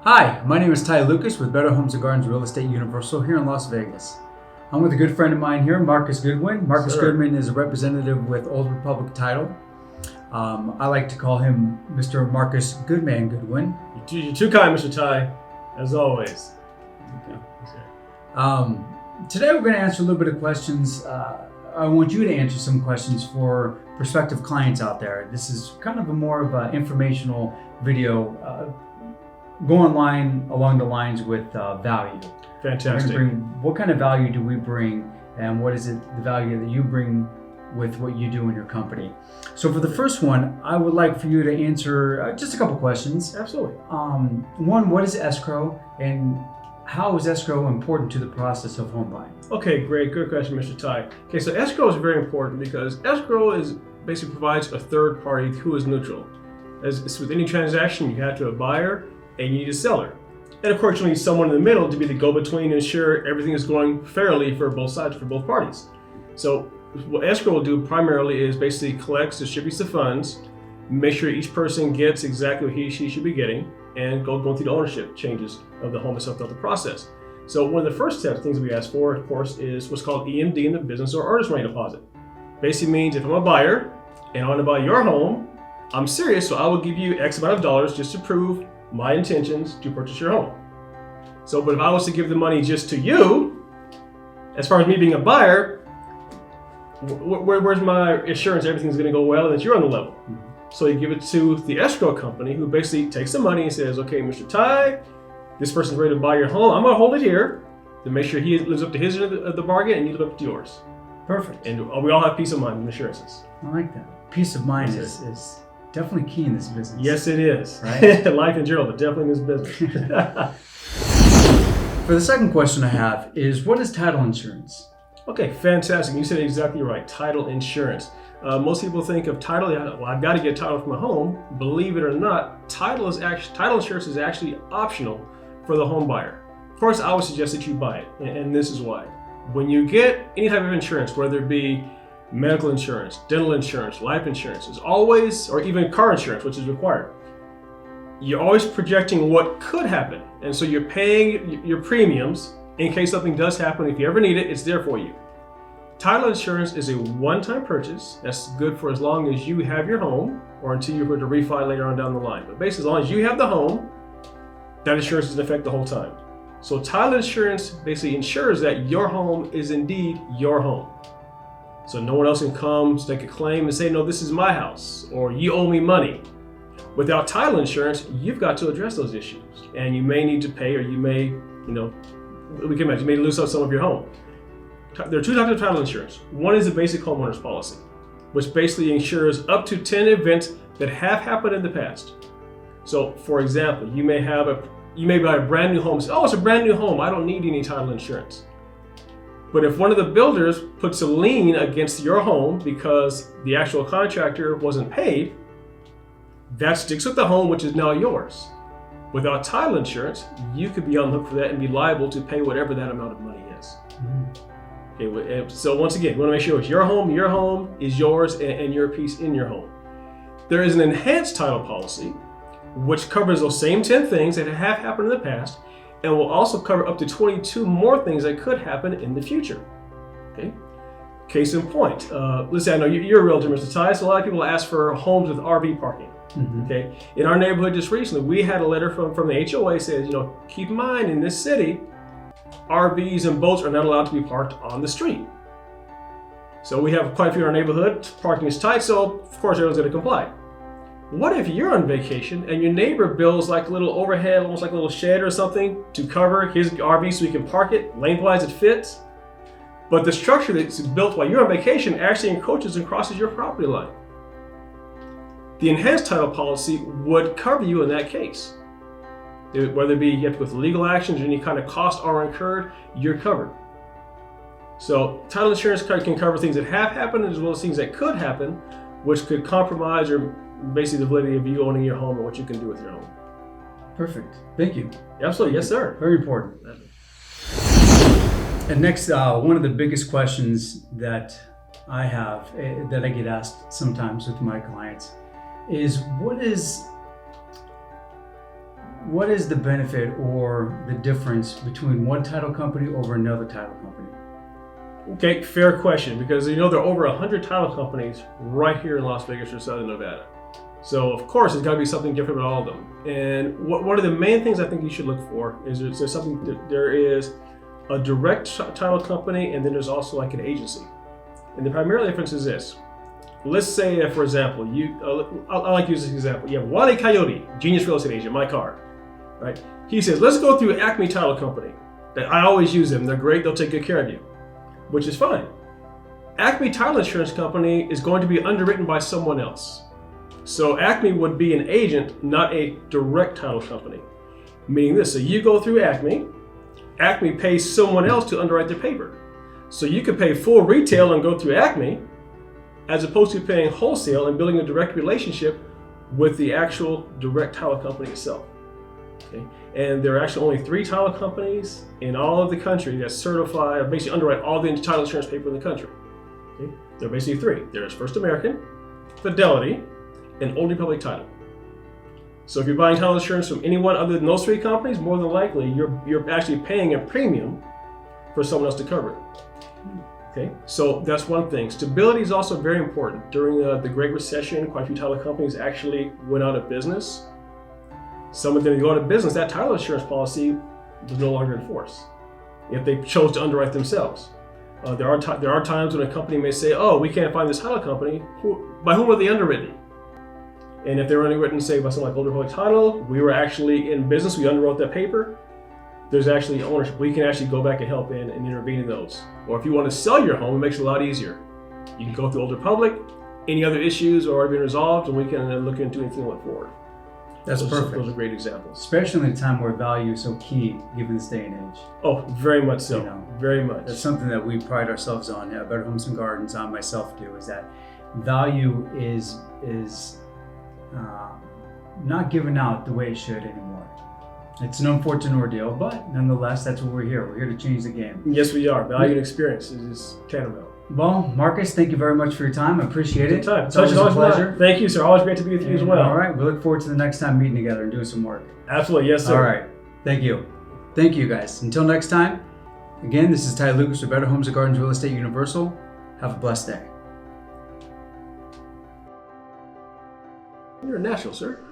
Hi, my name is Ty Lucas with Better Homes and Gardens Real Estate Universal here in Las Vegas. I'm with a good friend of mine here, Marcus Goodwin. Marcus Goodwin is a representative with Old Republic Title. I like to call him Mr. Marcus Goodman Goodwin. You're too kind, Mr. Ty, as always. Today we're going to answer a little bit of questions. I want you to answer some questions for prospective clients out there. This is kind of more of an informational video. Go online along the lines with value. Fantastic. What kind of value do we bring, and what is it, the value that you bring with what you do in your company? So for the first one, I would like for you to answer just a couple questions. Absolutely. One, what is escrow, and how is escrow important to the process of home buying? Okay, great. Good question, Mr. Ty. Okay, so escrow is very important because escrow basically provides a third party who is neutral. As with any transaction, you have to have a buyer and you need a seller. And of course, you need someone in the middle to be the go-between and ensure everything is going fairly for both sides, for both parties. So what escrow will do primarily is basically collects, distributes the funds, make sure each person gets exactly what he or she should be getting, and going through the ownership changes of the home itself throughout the process. So one of the first steps, things we ask for, of course, is what's called EMD in the business, or earnest money deposit. Basically means if I'm a buyer and I want to buy your home, I'm serious, so I will give you X amount of dollars just to prove my intentions to purchase your home. So, but if I was to give the money just to you, as far as me being a buyer, where's my assurance everything's going to go well and that you're on the level? So you give it to the escrow company, who basically takes the money and says, okay, Mr. Ty, this person's ready to buy your home. I'm going to hold it here to make sure he lives up to his end of the bargain and you live up to yours. Perfect. And we all have peace of mind and assurances. I like that. Peace of mind is definitely key in this business. Yes, it is. Right? Life in general, but definitely in this business. For the second question I have is, what is title insurance? Okay, fantastic. You said it exactly right. Title insurance. Most people think of title, well, I've got to get title for my home. Believe it or not, title insurance is actually optional for the home buyer. Of course, I would suggest that you buy it, and this is why. When you get any type of insurance, whether it be medical insurance, dental insurance, life insurance, is always, or even car insurance, which is required, you're always projecting what could happen. And so you're paying your premiums in case something does happen. If you ever need it, it's there for you. Title insurance is a one-time purchase that's good for as long as you have your home or until you were to refi later on down the line. But basically, as long as you have the home, that insurance is in effect the whole time. So title insurance basically ensures that your home is indeed your home. So no one else can come, stake a claim and say, no, this is my house, or you owe me money. Without title insurance, you've got to address those issues. And you may need to pay, or you may, we can imagine, you may lose out some of your home. There are two types of title insurance. One is the basic homeowner's policy, which basically insures up to 10 events that have happened in the past. So for example, you may buy a brand new home and say, oh, it's a brand new home, I don't need any title insurance. But if one of the builders puts a lien against your home because the actual contractor wasn't paid, that sticks with the home, which is now yours. Without title insurance, you could be on the hook for that and be liable to pay whatever that amount of money is. Okay, so once again, you want to make sure it's your home is yours, and your piece in your home. There is an enhanced title policy, which covers those same 10 things that have happened in the past, and will also cover up to 22 more things that could happen in the future. Okay. Case in point, let's say I know you're a realtor, Mr. Ty, so a lot of people ask for homes with RV parking. Okay. In our neighborhood just recently, we had a letter from the HOA says, keep in mind in this city, RVs and boats are not allowed to be parked on the street. So we have quite a few in our neighborhood, parking is tight, so of course everyone's going to comply. What if you're on vacation and your neighbor builds like a little overhead, almost like a little shed or something to cover his RV so he can park it, lengthwise it fits, but the structure that's built while you're on vacation actually encroaches and crosses your property line? The enhanced title policy would cover you in that case. Whether it be you have to go through legal actions or any kind of costs are incurred, you're covered. So title insurance can cover things that have happened as well as things that could happen, which could compromise or basically the validity of you owning your home and what you can do with your home. Perfect. Thank you. Absolutely. Yes, sir. Very important. And next, one of the biggest questions that I have, that I get asked sometimes with my clients, is what is the benefit or the difference between one title company over another title company? Okay, fair question, because there are over 100 title companies right here in Las Vegas or Southern Nevada. So of course, there's got to be something different about all of them. And one of the main things I think you should look for is there is a direct title company, and then there's also like an agency. And the primary difference is this. Let's say, for example, I like to use this example. You have Wale Coyote, genius real estate agent, my car, right? He says, let's go through Acme Title Company. I always use them. They're great. They'll take good care of you, which is fine. Acme Title Insurance Company is going to be underwritten by someone else. So Acme would be an agent, not a direct title company. Meaning this, so you go through Acme pays someone else to underwrite their paper. So you could pay full retail and go through Acme, as opposed to paying wholesale and building a direct relationship with the actual direct title company itself. Okay? And there are actually only 3 title companies in all of the country that certify, or basically underwrite all the title insurance paper in the country. Okay? There are basically 3. There's First American, Fidelity, and Old Republic Title. So if you're buying title insurance from anyone other than those 3 companies, more than likely you're actually paying a premium for someone else to cover it. Okay, so that's one thing. Stability is also very important. During the Great Recession, quite a few title companies actually went out of business. Some of them go out of business, that title insurance policy was no longer in force if they chose to underwrite themselves. There are times when a company may say, oh, we can't find this title company. By whom are they underwritten? And if they were underwritten, say, by something like Old Republic Title, we were actually in business, we underwrote that paper, there's actually ownership. We can actually go back and help in and intervene in those. Or if you want to sell your home, it makes it a lot easier. You can go through Old Republic, any other issues are already been resolved, and we can look into anything going forward. That's perfect. Those are great examples. Especially in a time where value is so key, given this day and age. Oh, very much so. Very much. That's something that we pride ourselves on at Better Homes and Gardens, I myself do, is that value is not given out the way it should anymore. It's an unfortunate ordeal, but nonetheless, that's what we're here. We're here to change the game. Yes, we are. Value and experience is tantamount. Well, Marcus, thank you very much for your time. I appreciate it. Good time. It's always a pleasure. Thank you, sir. Always great to be with you as well. All right. We look forward to the next time meeting together and doing some work. Absolutely. Yes, sir. All right. Thank you. Thank you, guys. Until next time, again, this is Ty Lucas with Better Homes and Gardens Real Estate Universal. Have a blessed day. You're a natural, sir.